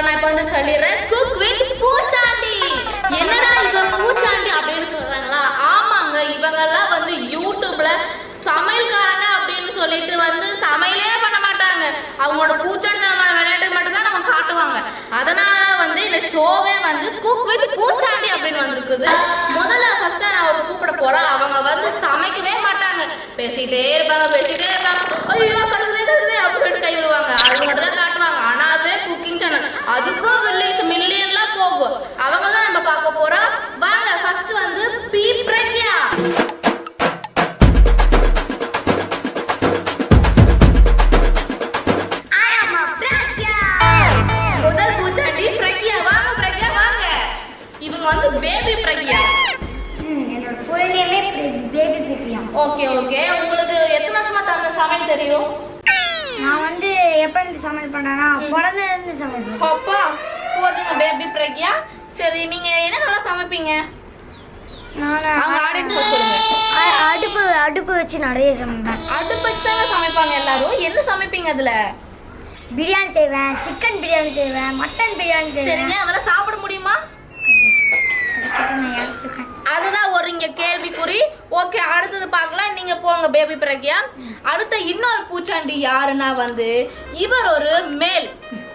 நான் இப்ப வந்து சொல்லிடுறேன். குக் வித் பூச்சாண்டி. என்னடா இவங்க பூச்சாண்டி அப்படின்னு சொல்றாங்களா? ஆமாங்க, இவங்க எல்லாம் வந்து யூடியூப்ல சமையல்காரங்க அப்படின்னு சொல்லிட்டு வந்து சமையலே பண்ண மாட்டாங்க. அவங்களோட பூச்சாண்டித்தனமான விளையாட்டு மட்டும் தான் நம்ம காட்டுவாங்க. அதனால வந்து இந்த ஷோவே வந்து குக் வித் பூச்சாண்டி அப்படின்னு வந்திருக்குது. முதல்ல ஃபர்ஸ்ட் நான் ஒரு கூப்பிட போறேன். அவங்க வந்து சமைக்கவே மாட்டாங்க, பேசிட்டே இருப்பாங்க. ஐயோ கடுகுதே அப்படின்னு கை விடுவாங்க. அது மட்டும் தான் காட்டுவாங்க. ஆனா அது குக்கிங் சேனல், அதுக்கும் மில்லியன்லாம் போகும். அவங்க தான் நம்ம பார்க்க போறோம். வாங்க ஃபர்ஸ்ட் வந்து பி பிரக்யா. முதல் பூச்சாண்டி பிரக்யா. வாங்க பிரக்யா வாங்க. இவங்க வந்து பேபி பிரக்யா. என்னோட ஃபுல் நேமே பேபி பிரக்யா. ஓகே உங்களுக்கு எத்தனை வருஷமா சமையல் தெரியும்? நான் வந்து எப்ப இருந்து சமையல் பண்றேன்னா குழந்தைல இருந்து சமையல் பண்றேன். அப்பா போதுங்க பேபி பிரக்யா. சரி, நீங்க என்ன நல்லா சமைப்பீங்க? அவங்க ஆடியன்ஸ் சொல்லுங்க. அடுப்பு வச்சு நிறைய சமைப்பேன். அடுப்பு வச்சு தான் சமைப்பாங்க எல்லாரும். என்ன சமைப்பீங்க அதுல? பிரியாணி செய்வேன், சிக்கன் பிரியாணி செய்வேன், மட்டன் பிரியாணி செய்வேன். சரிங்க, அதெல்லாம் சாப்பிட முடியுமா? அதுதான் ஒரு இங்க கேள்விக்குறி. ஓகே, அடுத்தது பார்க்கலாம். நீங்க போங்க பேபி பிரக்யா. அடுத்த இன்னொரு பூச்சாண்டி யாருன்னா வந்து இவர் ஒரு மேல்.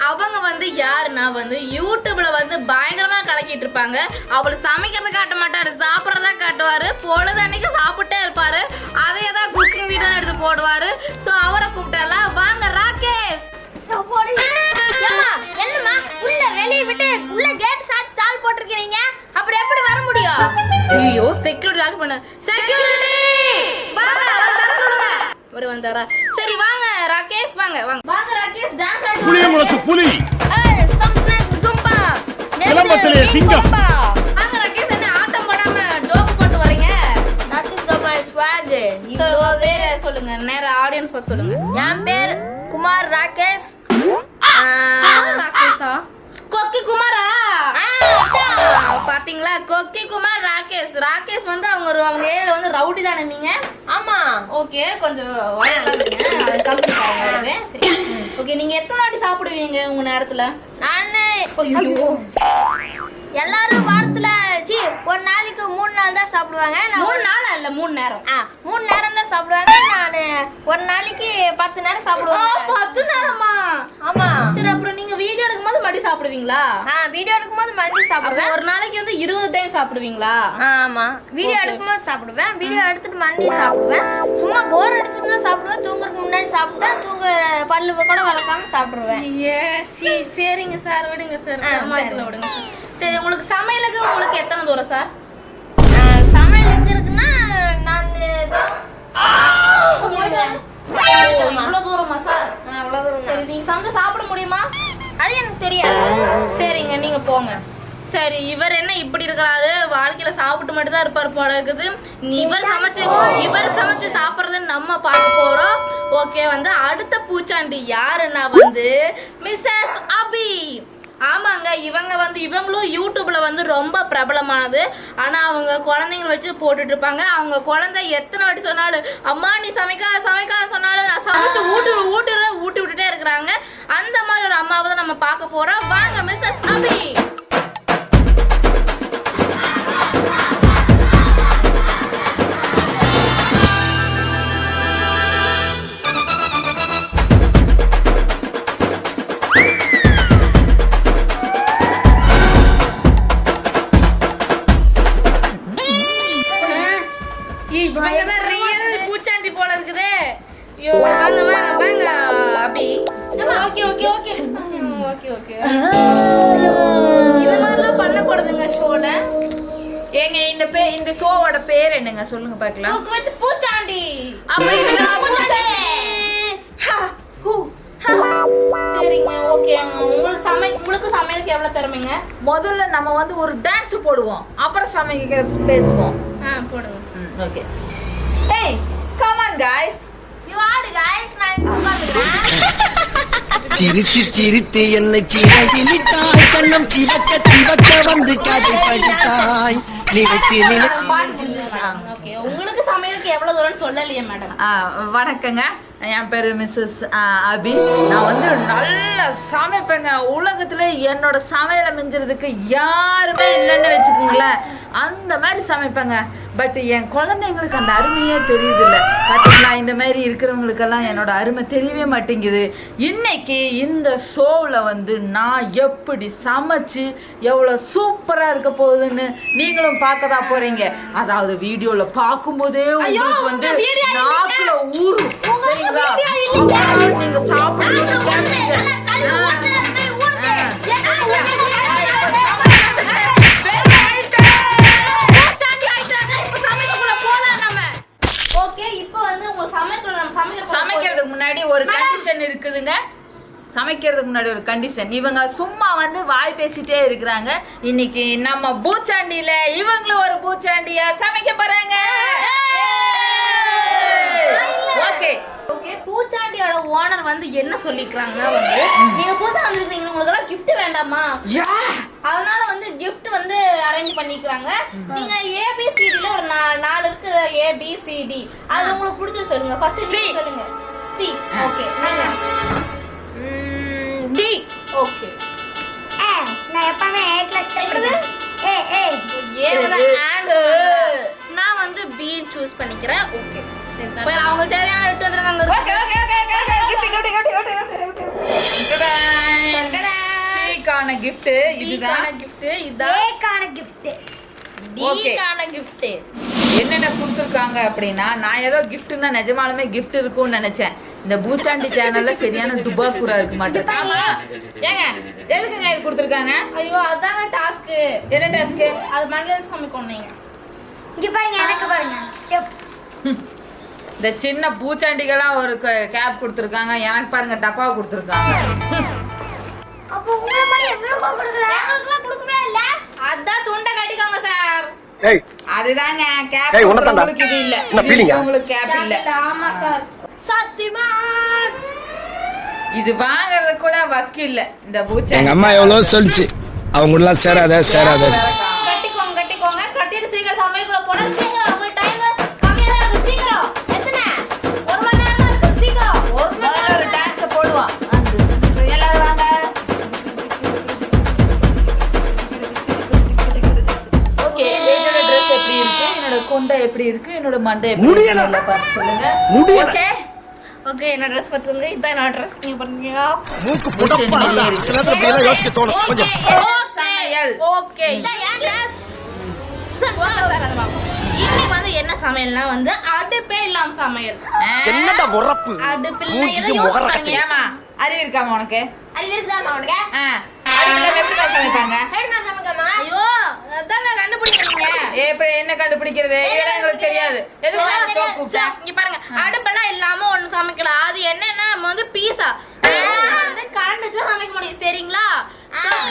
அவங்க வந்து யாருன்னா வந்து யூடியூப்ல வந்து பயங்கரமா கலக்கிட்டு இருப்பாங்க. அவர் சமைக்கிறத காட்ட மாட்டாரு, சாப்பிட்றதா காட்டுவாரு. பொழுது அன்னைக்கு சாப்பிட்டே இருப்பாரு. அதே தான் குக்கிங் வீடியோ எடுத்து போடுவாரு. ஸோ அவரை கூப்பிட்டாலாம். வாங்க ராகேஷ். என்னம்மா உள்ள வெளிய விட்டு உள்ள கேட் சாத்தி தாள் போட்டுருக்கீங்க, அப்புறம் எப்படி வர முடியும்? ஐயோ செக்யூரிட்டி லாக் பண்ண. செக்யூரிட்டி வாங்க தரங்க. ஒரு வந்தாரா? சரி வாங்க ராகேஷ், வாங்க ராகேஷ். டான்ஸ் ஆடி புலி முளக்கு புலி. Some snack Zumba. கிளம்பத்திலே சிங்கம். வாங்க ராகேஷ், என்ன ஆட்டம் போடாம ஜோக் போட்டு வரீங்க? That is my swag. So வேற சொல்லுங்க, நேரா ஆடியன்ஸ் பத்தி சொல்லுங்க. என் பேர் குமார் ராகேஷ். ராகேஷா? கொக்கி குமாரா? பாத்தீங்களா, கொக்கி குமார் ராகேஷ். ராகேஷ் வந்து அவங்க ஏரியால வந்து ரவுடி தானே நீங்க? ஆமா. ஓகே, கொஞ்சம் கம்பெனி பாருங்க. சரி ஓகே, நீங்க எத்தனை வாட்டி சாப்பிடுவீங்க உங்க நேரத்துல? நானு ஐயோ, எல்லாரும் வாரத்துல ஒரு நாளைக்கு 3 நாள் தான் சாப்பிடுவாங்க. 3 நாள் இல்ல 3 நேரம். 3 நேரம் தான் சாப்பிடுவாங்க. நானு ஒரு நாளைக்கு 10 நேரம் சாப்பிடுவேன். 10 நேரமா? ஆமா. சரி, அப்புறம் நீங்க வீடியோ எடுக்கும்போது மறுபடியும் சாப்பிடுவீங்களா? வீடியோ எடுக்கும்போது மறுபடியும் சாப்பிடுவேன். ஒரு நாளைக்கு வந்து 20 டைம் சாப்பிடுவீங்களா? ஆமா, வீடியோ எடுக்கும்போது சாப்பிடுவேன். வீடியோ எடுத்துட்டு மறுபடியும் சாப்பிடுவேன். சும்மா போர் அடிச்சுட்டு தான் சாப்பிடுவேன். தூங்குறதுக்கு முன்னாடி சாப்பிட்டா பல்லு கூட வளர்க்காம சாப்பிடுவேன். சரிங்க சார், விடுங்க சார். விடுங்க சார். சரி, உங்களுக்கு சமையலுக்கு உங்களுக்கு எத்தனை தூரம் சார்? சமையல் எங்க இருக்குன்னா நான் இவ்வளவு தூரமா சார்? அவ்வளவு தூரம். சரி, நீங்க சமைச்சு சாப்பிட முடியுமா? அது எனக்கு தெரியாது. சரிங்க, நீங்க போங்க. சரி, இவர் என்ன இப்படி இருக்கிறாரு? வாழ்க்கையில சாப்பிட்டு மட்டும் தான் இருப்பாரு போல இருக்குது. இவர் சமைச்சு சாப்பிடுறது நம்ம பார்க்க போறோம். ஓகே, வந்து அடுத்த பூச்சாண்டி யாருன்னா வந்து மிஸ்ஸஸ் அபி. ஆமாங்க, இவங்களும் யூடியூப்ல வந்து ரொம்ப பிரபலமானது. ஆனா அவங்க குழந்தைங்க வச்சு போட்டுட்டு இருப்பாங்க. அவங்க குழந்தை எத்தனை வாட்டி சொன்னாலும் அம்மா நீ சமைக்க சொன்னாலும் நான் சமைச்சு ஊட்டி விட்டுட்டே இருக்கிறாங்க. அந்த மாதிரி ஒரு அம்மாவை தான் நம்ம பார்க்க போறோம். வாங்க மிஸ்ஸஸ் அபி. இவங்கதான் ரியல் பூச்சாண்டி போல இருக்குதே. ஐயோ, வாங்க அபி. ஓகே. இந்த மாதிரிலாம் பண்ணக்கூடாதுங்க ஷோல. ஏங்க இந்த ஷோவோட பேர் என்னங்க சொல்லுங்க பார்க்கலாம். குக் வித் பூச்சாண்டி. அப்ப இது பூச்சாண்டி. சரிங்க, ஓகே. உங்களுக்கு சமையலுக்கு எவ்வளவு திறமைங்க? முதல்ல நம்ம வந்து ஒரு டான்ஸ் போடுவோம், அப்புறம் சமைக்கிற பேசுவோம். போடுங்க. Okay. Hey, come on guys. You are guys, நான் இங்க உட்கார்ந்துக்கிறேன். சிரித்து என்னை சீரகிலிட்டாய், கண்ணம் சிவக்க வந்து காது படித்தாய். ஓகே, உங்களுக்கு சமையலுக்கு எவ்வளவு தூரம் சொல்லலையே மேடம். வணக்கங்க, என் பேர் மிஸ்ஸஸ் அபி. நான் வந்து நல்லா சமைப்பேங்க. உலகத்துல என்னோட சமையலை மிஞ்சுறதுக்கு யாருமே இல்லைன்னு வச்சுக்கோங்களேன். அந்த மாதிரி சமைப்பேங்க. பட் என் குழந்தைங்களுக்கு அந்த அருமையே தெரியுது இல்லை. பார்த்தீங்களா, இந்த மாதிரி இருக்கிறவங்களுக்கெல்லாம் என்னோட அருமை தெரியவே மாட்டேங்குது. இன்னைக்கு இந்த ஷோவில் வந்து நான் எப்படி சமைச்சு எவ்வளோ சூப்பராக இருக்க போகுதுன்னு நீங்களும் பார்க்க தான் போறீங்க. அதாவது வீடியோவில் பார்க்கும்போதே உங்களுக்கு வந்து நாக்குல ஊறும். சரிங்களா, நீங்க சாப்பிடுறது கேட்பீங்க. சமைக்கிறதுக்கு முன்னாடி ஒரு கண்டிஷன் இருக்குதுங்க. சமைக்கிறதுக்கு முன்னாடி ஒரு கண்டிஷன். இவங்க சும்மா வந்து வாய் பேசிட்டே இருக்கிறாங்க. இன்னைக்கு நம்ம பூச்சாண்டியில இவங்களும் ஒரு பூச்சாண்டியா சமைக்க போறாங்க. ஓகே ஓகே, பூச்சாண்டியோட ஓனர் வந்து என்ன சொல்லிக்கிறாங்கன்னா வந்து நீங்க புதுசா வந்திருக்கீங்க, உங்களுக்கு எல்லாம் gift வேண்டாமா, அதனால வந்து gift வந்து அரேஞ்ச் பண்ணிக்கிறாங்க. நீங்க ABCD ஒரு 4 இருக்கு. ABCD அது உங்களுக்கு பிடிச்சது சொல்லுங்க. ஃபர்ஸ்ட் நீங்க சொல்லுங்க. C. ஓகே, நீங்க D. ஓகே. நான் எப்பவுமே A கிளாஸ் படிக்கிறேன். நான் வந்து B சூஸ் பண்ணிக்கிறேன். ஓகே, சரி, அவங்க தேவையான எடுத்து வந்துருக்காங்க. ஓகே ஓகே ஓகே ஓகே சீக்கான gift இதுதான். gift இதான். ஏக்கான gift. D-கான gift. என்னென்ன கொடுத்துருக்காங்க அப்படின்னா, நான் ஏதோ கிஃப்ட்னா நிஜமாலுமே கிஃப்ட் இருக்கும்னு நினைச்சேன். இந்த பூச்சாண்டி சேனல்ல சரியான டுபாக்கூரா இருக்கு மாட்டேன். ஆமா ஏங்க, எதுக்குங்க இது கொடுத்துருக்காங்க? ஐயோ, அதாங்க டாஸ்க். என்ன டாஸ்க்? அது மண்டல சாமி கொண்டீங்க. இங்க பாருங்க, எனக்கு பாருங்க. இந்த சின்ன பூச்சாண்டிகளாம் ஒரு கேப் கொடுத்துருக்காங்க. எனக்கு பாருங்க டப்பா கொடுத்துருக்காங்க. அப்போ உங்களை மாதிரி எவ்வளவு கொடுக்கல? எங்களுக்குலாம் கொடுக்கவே இல்ல. அதான் துண்டை கட்டிக்கோங்க சார். அதுதாங்க கேப். ஏய், உனதான்டா. உங்களுக்கு இது இல்ல. என்ன ஃபீலிங்கா? உங்களுக்கு கேப் இல்ல. ஆமா சார். சத்தியமான் இது வாங்குறது கூட வக்கில்ல இந்த பூச்சாண்டி. எங்க அம்மா எவ்வளவு சொல்லிச்சு, அவங்க எல்லாம் சேராத கட்டிக்கோங்க கட்டிக்கோங்க. கட்டிட்டு சீக்கிரம் சமையலுக்குள்ள போனா சீக்கிரம். உங்களுக்கு டைம் கம்மியா தான் இருக்கு. சீக்கிரம். எத்தனை? 1 மணி நேரம் தான் இருக்கு. சீக்கிரம். ஒரு டான்ஸ் போடுவான். எல்லாரும் வாங்க. ஓகே, என்னோட Dress எப்படி இருக்கு, என்னோட கொண்டை எப்படி இருக்கு, என்னோட மண்டை எப்படி இருக்கு பார்த்து சொல்லுங்க. ஓகே ஓகே, என்ன Dress பாத்துங்க. இதான் என்ன Dress நீங்க பண்ணீங்க. பூச்சாண்டி மாதிரியே இருக்கு. ஓகே. சமையல். ஓகே, இதான் ஏன் Dress. இன்னைக்கு வந்து என்ன சமையல்னா வந்து அடுப்பே இல்லாம சமையல். என்னடா முறப்பு அடுப்பு இல்ல, மூஞ்சிக்கு எதை யோசிச்சு முகர பாருங்க. ஏமா அறிவு இருக்காமா உனக்கு? அலிஸ்லாம் அவனுக்கு அடுப்புல எப்படி சமைப்பாங்க? என்ன சமைக்கமா? ஐயோ, அதாங்க கண்டுபிடிக்கிறீங்க. எப்படி என்ன கண்டுபிடிக்கிறது? இதெல்லாம் எங்களுக்கு தெரியாது. எதுக்கு நான் சோப் கூப்பிட்டா? இங்க பாருங்க, அடுப்பெல்லாம் இல்லாம ஒண்ணு சமைக்கலாம். அது என்னன்னா நம்ம வந்து பீஸா வந்து கரண்ட் வச்சு சமைக்க முடியும். சரிங்களா?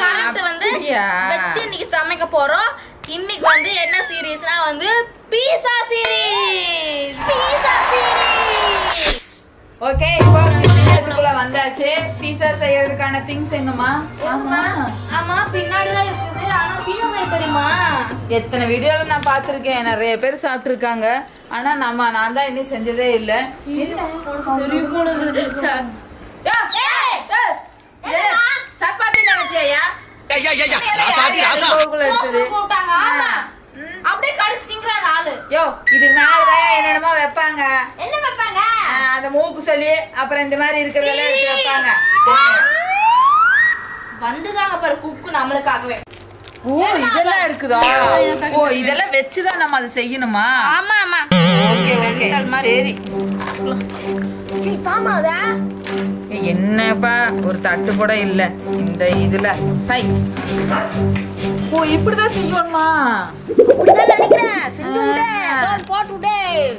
கரண்ட் வந்து அப்படியா? வச்சு இன்னைக்கு சமைக்க போறோம். இன்னைக்கு வந்து என்ன சீரிஸ்னா வந்து பீஸா சீரிஸ். பீஸா சீரிஸ். ஓகே, இப்போ கிச்சனுக்குள்ள வந்தாச்சு. பீஸா செய்யறதுக்கான திங்ஸ் எங்கம்மா? ஆமா ஆமா, பின்னாடி தான் இருக்குது. ஆனா பீஸா செய்ய தெரியுமா? எத்தனை வீடியோல நான் பார்த்திருக்கேன். நிறைய பேர் சாப்பிட்டுருக்காங்க. ஆனா நான் தான் இன்னும் செஞ்சதே இல்ல. தெரியும் போனது சார். சப்பாத்தி நினைச்சியா? போட்டாங்க. ஆமா, அப்படியே கடிச்சு திங்கறாங்க ஆளு. யோ, இது மேலதான் என்னென்னமோ வைப்பாங்க. என்ன வைப்பாங்க? அந்த மூக்கு சொல்லி அப்புறம் இந்த மாதிரி இருக்கிறதெல்லாம் எடுத்து வைப்பாங்க. வந்துதாங்க பாரு குக்கு நம்மளுக்காகவே. ஓ, இதெல்லாம் இருக்குதா? ஓ, இதெல்லாம் வச்சுதான் நம்ம அதை செய்யணுமா? ஆமா ஆமா. ஓகே ஓகே, சரி. தாமாதா என்னப்பா, ஒரு தட்டு கூட இல்ல இந்த இதுல. சை, ஓ இப்படிதான் செய்யணுமா? அப்படிதான் நினைக்கிறேன். செஞ்சு விடு, போட்டு விடு.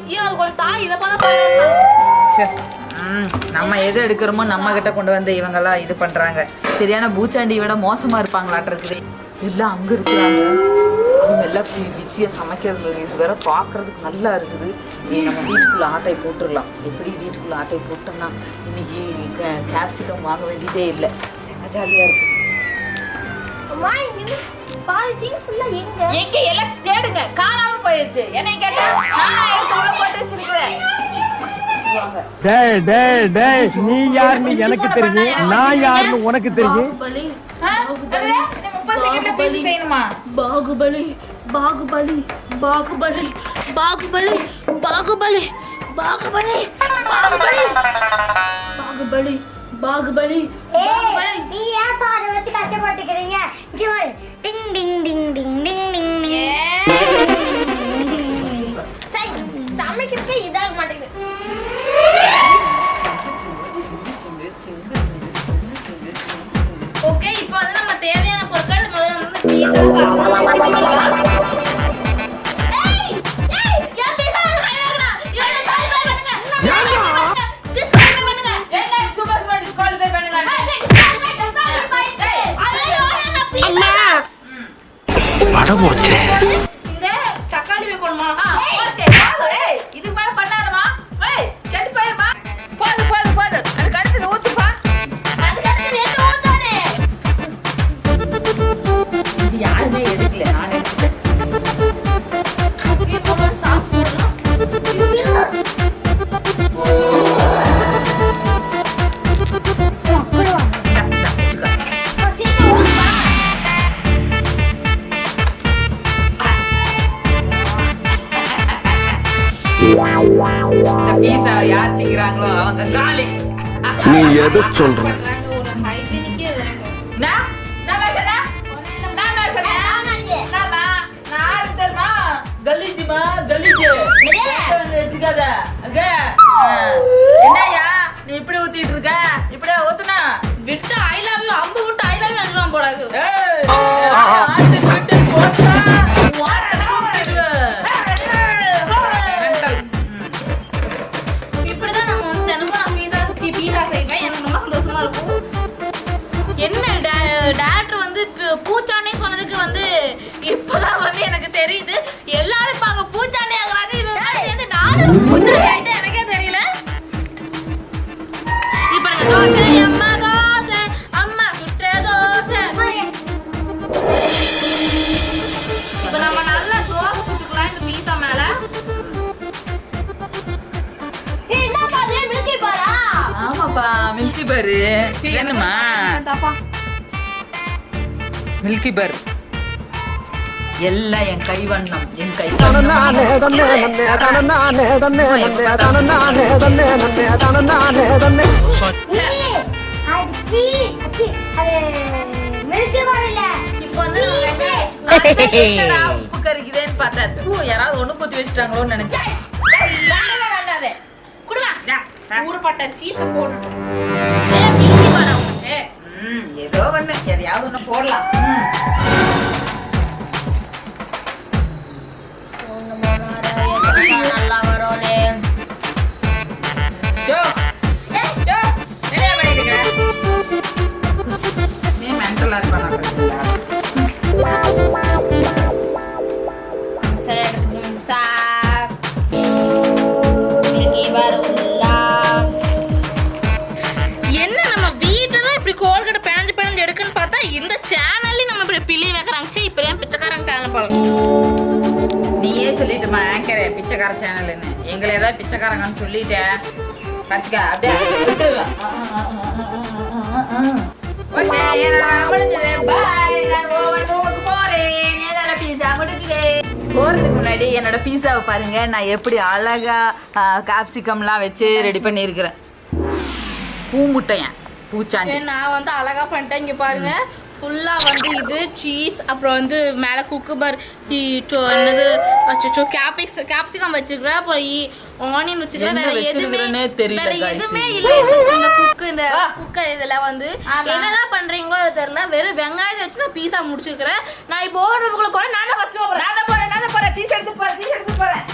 ஐயோ, அது கொஞ்சம் தாய் இதை பார்த்தா ச்சே, நம்ம எது எடுக்கிறோமோ நம்ம கிட்ட கொண்டு வந்து இவங்கெல்லாம் இது பண்றாங்க. சரியான பூச்சாண்டி விட மோசமா இருப்பாங்களாட்ட இருக்குது. எல்லாம் அங்க இருக்கிறாங்க. அவங்க எல்லாம் பிஸியா சமைக்கிறது. இது வேற பாக்குறதுக்கு நல்லா இருக்குது. நம்ம வீட்டுக்குள்ள ஆட்டை போட்டுடலாம். எப்படி வீட்டுக்குள்ள ஆட்டை போட்டோம்னா இன்னைக்கு கேப்சிகம் வாங்க வேண்டியதே இல்லை. செம்ம ஜாலியா இருக்கு. அம்மா இங்க பாதி திங்ஸ் எல்லாம் எங்க எல்லாம் தேடுங்க, காணாம போயிடுச்சு. என்னை கேட்டா நான் எடுத்து உள்ள போட்டு வச்சிருக்கிறேன். டேய் டேய் டேய் நீ யாருன்னு எனக்கு தெரியும், நான் யாருன்னு உனக்கு தெரியும். பாகுபலி 30 செகண்ட்ல பேசி செய்யணுமா? பாகுபலி பாகுபலி பாகுபலி பாகுபலி பாகுபலி பாகுபலி பாகுபலி பாகுபலி பாகுபலி ஏய் நீ ஏன் பாரு வச்சு கஷ்டப்பட்டுக்கிறீங்க? ஜோல் டிங் டிங் டிங் டிங் டிங் டிங் சை சமைக்கிறதுக்கு இதாக மாட்டேங்குது. ஓகே, இப்போ வந்து நம்ம தேவையான பொருட்கள் முதல்ல வந்து பீஸா சாப்பிடலாம். ஏய் ஏய் யார் பீஸா கையறா? இவனை டிஸ்குவாலிஃபை பண்ணுங்க. டிஸ்குவாலிஃபை பண்ணுங்க. என்ன சூப்பர் ஸ்மார்ட் டிஸ்குவாலிஃபை பண்ணுங்க. ஐயோ என்ன பீஸா? படமோச்சே. இந்த தக்காளி வைக்கணுமா? ஓகே ஏய் இதுக்கு மேல பண்ணாதமா. ஏய் கெட் போயிருமா. போடு போடு போடு. அது கரெக்ட் ஊத்துப்பா. அதுக்கு என்ன ஊத்தானே? இது யாருமே எடுக்கல, நான் எடுத்தேன். இப்போ சாஸ் போடலாம். சீக்கிரம் ஊத்துப்பா. இந்த பீஸா யார் திங்கறாங்களோ அவங்க காலி. நீ எதை சொல்ற? ஒரு ஹைஜீனிக்கே வேணும். நான் பேசுறேன். நான் பேசுறேன். நான் ஆளு தெரியுமா? கலீஜுமா கலீஜு. வச்சுக்காத. என்னய்யா நீ இப்படி ஊத்திட்டு இருக்க? இப்படியே ஊத்துனா விட்டு ஐ லவ் யூ அம்பு விட்டு ஐ லவ் யூ நினைச்சிருவான் போல இருக்கு. இப்படிதான் நம்ம வந்து தினமும் நான் பீஸா செய்வேன். எனக்கு ரொம்ப சந்தோஷமா இருக்கும். என்ன டேரக்டர் வந்து பூச்சாண்டி சொன்னதுக்கு வந்து இப்பதான் வந்து எனக்கு தெரியுது. எல்லாரும் இப்ப அங்க பூச்சாண்டி ஆகுறாங்க. இவங்க சேர்ந்து நானும் பூச்சாண்டி ஆயிட்டேன், எனக்கே தெரியல. இப்ப எனக்கு தோசை அம்மா சுட்ட தோசை. இப்ப நம்ம நல்லா தோசை சுட்டுக்கலாம் இந்த பீஸா மேல. ஏய் என்னப்பா அது மில்கி பாரா? ஆமாப்பா மில்கி பார் வேணுமா? தப்பா மில்கி பார் எல்லாம் என் கைவண்ணம், என் கை ஏய் அச்சி அச்சி அது மில்கி பார் இல்ல. இப்போ வந்து வெங்காயம் என்னடா உப்பு கறிக்குதேன்னு பார்த்தா யாராவது ஒண்ணு குத்தி வச்சுட்டாங்களோன்னு நினைச்சேன். குடுவா ஊறுபட்ட சீஸை போட்டு மில்கி பார் உனக்கு. ஏதோ ஒண்ணு எதையாவது ஒண்ணு போடலாம். நல்லா வரும்னே. ஜோ ஜோ என்ன பண்ணிட்டு இருக்க? நீ மென்டலா இருக்க. சரி எடுத்து சாப். மில்கி பார் உள்ளா. என்ன நம்ம வீட்டுல இப்படி கோல்கட்டை பிணைஞ்சு எடுக்குன்னு பார்த்தா இந்த சேனல்ல நம்ம இப்படி பிள்ளை வைக்கிறாங்க. சே இப்ப ஏன் பிச்சைக்காரங்க சேனல் பாருங்க. நீயே சொல்லிட்டுமா ஆங்கரே பிச்சைக்கார சேனல்னு. எங்களை ஏதாவது பிச்சைக்காரங்கன்னு சொல்லிட்டேன் பாத்துக்க. அப்படியே விட்டுருவேன். ஓகே நான் முடிஞ்சது. பாய். நான் ஓவன் ரூமுக்கு போறேன். என்னோட பீஸா முடிக்குது. போறதுக்கு முன்னாடி என்னோட பீஸாவை பாருங்க. நான் எப்படி அழகா கேப்சிகம்லாம் வச்சு ரெடி பண்ணியிருக்கிறேன். பூமுட்டையன் பூச்சாண்டி. நான் வந்து அழகா பண்ணிட்டேன். இங்க பாருங்க ஃபுல்லா வந்து இது சீஸ், அப்புறம் வந்து மேல குக்குபர் என்னது அச்சோ கேப்சிகம் வச்சிருக்கிறேன், அப்புறம் ஆனியன் வச்சிருக்கிறேன். என்ன வச்சிருக்கிறேனே தெரியல வேற guys. எதுவுமே இல்ல. இந்த குக்கு இதெல்லாம் வந்து என்னதான் பண்றீங்களோ அது தெரியல. வெறும் வெங்காயத்தை வச்சு நான் பீஸா முடிச்சுக்கிறேன். நான் இப்போ ஓடுறதுக்குள்ள போறேன். நான் தான் ஃபர்ஸ்ட் போறேன். நான் தான் போறேன். சீஸ் எடுத்து போறேன்.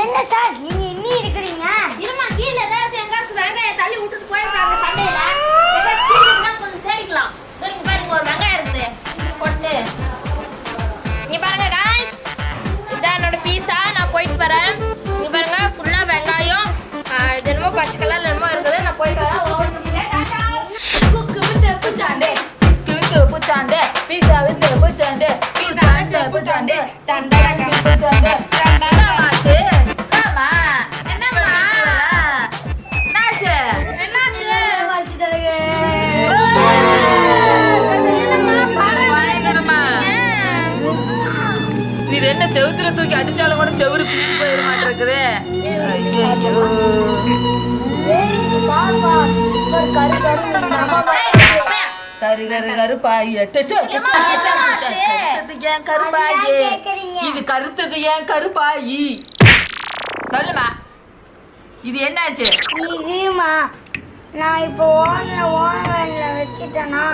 என்ன சார் நீங்க இன்னி இருக்கிறீங்க? இருமா கீழ ஏதாவது எங்காச்சும் வெங்காயம் தள்ளி விட்டுட்டு போயிடுறாங்க சண்டையில. எங்காச்சும் கீழ இருந்தா கொஞ்சம் தேடிக்கலாம். இங்க பாருங்க ஒரு வெங்காயம் இருக்குது. போட்டு இங்க பாருங்க गाइस. இதான் என்னோட பீஸா. நான் போயிட்டு வரேன். இங்க பாருங்க ஃபுல்லா வெங்காயம். இது என்னமோ பச்சை கலர்ல என்னமோ இருக்குது. நான் போயிட்டு வரேன். ஓடுறேன். டாடா. குக்கு வித் பூச்சாண்டே. பூச்சாண்டே பீஸா வித் பூச்சாண்டு பூச்சாண்டு பூச்சாண்டு டண்டடங்க பூச்சாண்டு என்னமாச்சு என்னம்மா என்னம்மா என்னாச்சு என்னாச்சு வச்சு தருங்க. என்னம்மா பாரு பயங்கரமா. இது என்ன செவுத்துல தூக்கி அடிச்சாலும் கூட செவுரு பிரிச்சு போயிட மாட்டிருக்குது. ஐயோ பாப்பா ஒரு கரு கரு நம்ம கரு கரு கருப்பாயி ஏன் கருப்பாயி இது கருத்தது ஏன் கருப்பாயி சொல்லுமா இது என்னாச்சு இதுமா நான் இப்போ ஓனர்ல வச்சிட்டேனா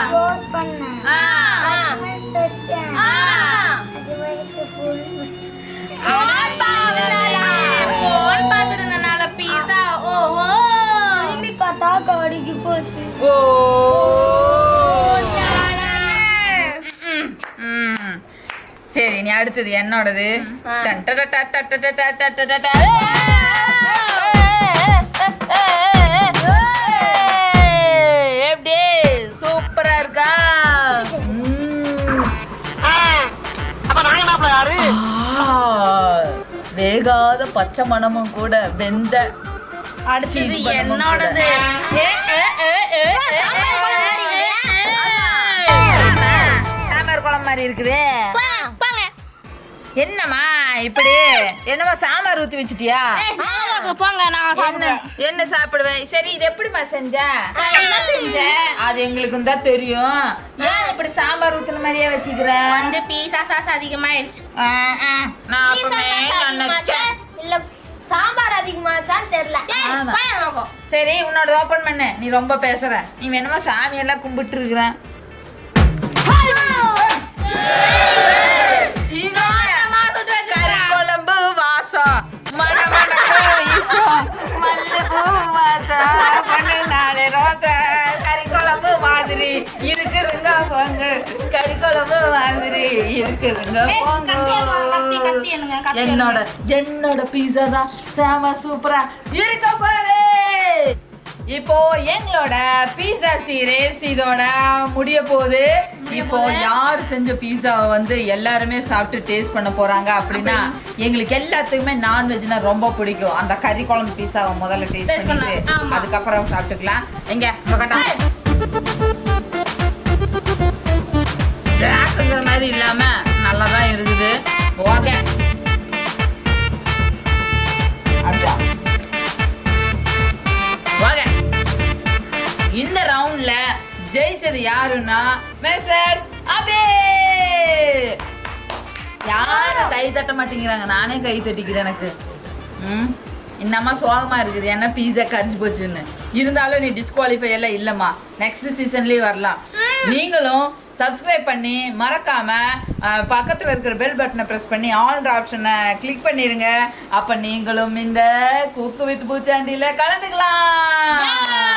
க்ளோஸ் பண்ணேன் வச்சேன் அது வரைக்கும் ஃபுல் போன் பார்த்துருந்தனால பீஸா ஓஹோ திரும்பி பார்த்தா கடிக்கு போச்சு. ஓ சரி நீ அடுத்தது என்னோடது எப்படி சூப்பரா இருக்கா வேகாத பச்சை மணமும் கூட வெந்த அடுத்தது cheese பண்ணமும் என்னோடது சாம்பார் குழம்பு மாதிரி இருக்குதே போங்க என்னம்மா இப்படி என்னம்மா சாம்பார் ஊத்தி வச்சிட்டியா போங்க நான் என்ன சாப்பிடுறேன் என்ன சாப்பிடுவேன் சரி இது எப்படிம்மா செஞ்ச என்ன செஞ்சேன் அது எங்களுக்கு தான் தெரியும் ஏன் இப்படி சாம்பார் ஊத்துன மாதிரியே வச்சுக்கிற வந்து பீஸா சாஸ் அதிகமாயிடுச்சு நான் அப்பவே நினைச்சேன் இல்ல சாம்பார் அதிகமாச்சான்னு தெரியல ஆமா. சரி உன்னோட ஓபன் பண்ணு நீ ரொம்ப பேசுற நீ வேணுமா சாமியெல்லாம் கும்பிட்டு இருக்கிற கறி குழம்பு வாசம் மணமணக்கு வீசும் மல்லிப்பூ வாசம் பண்ணு நாளே ரோசை கறி குழம்பு மாதிரி இருக்குதுங்க போங்க கறி குழம்பு மாதிரி இருக்குதுங்க போங்க என்னோட பீஸா தான் செம சூப்பரா இருக்க பாரு இப்போ எங்களோட பீஸா சீரீஸ் இதோட முடிய போகுது இப்போ யார் செஞ்ச பீஸாவை வந்து எல்லாருமே சாப்பிட்டு டேஸ்ட் பண்ண போறாங்க அப்படின்னா எங்களுக்கு எல்லாத்துக்குமே நான்வெஜ்னா ரொம்ப பிடிக்கும் அந்த கறி குழம்பு பீஸாவை முதல்ல டேஸ்ட் பண்ணிட்டு அதுக்கப்புறம் சாப்பிட்டுக்கலாம் எங்க பிளாக்குங்கிற மாதிரி இல்லாம நல்லா தான் இருக்குது ஓகே வாங்க இந்த ரவுண்ட்ல ஜெயிச்சது யாருன்னா மிஸ்ஸஸ் அபி யாரும் கை தட்ட மாட்டேங்கிறாங்க நானே கை தட்டிக்கிறேன் எனக்கு இன்னமா சோகமா இருக்குது ஏன்னா பீஸா கரைஞ்சு போச்சுன்னு இருந்தாலும் நீ டிஸ்குவாலிஃபை எல்லாம் இல்லம்மா நெக்ஸ்ட் சீசன்லயே வரலாம் நீங்களும் சப்ஸ்கிரைப் பண்ணி மறக்காம பக்கத்துல இருக்கிற பெல் பட்டனை பிரஸ் பண்ணி ஆல் ஆப்ஷனை கிளிக் பண்ணிருங்க அப்ப நீங்களும் இந்த குக்கு வித் பூச்சாண்டியில கலந்துக்கலாம்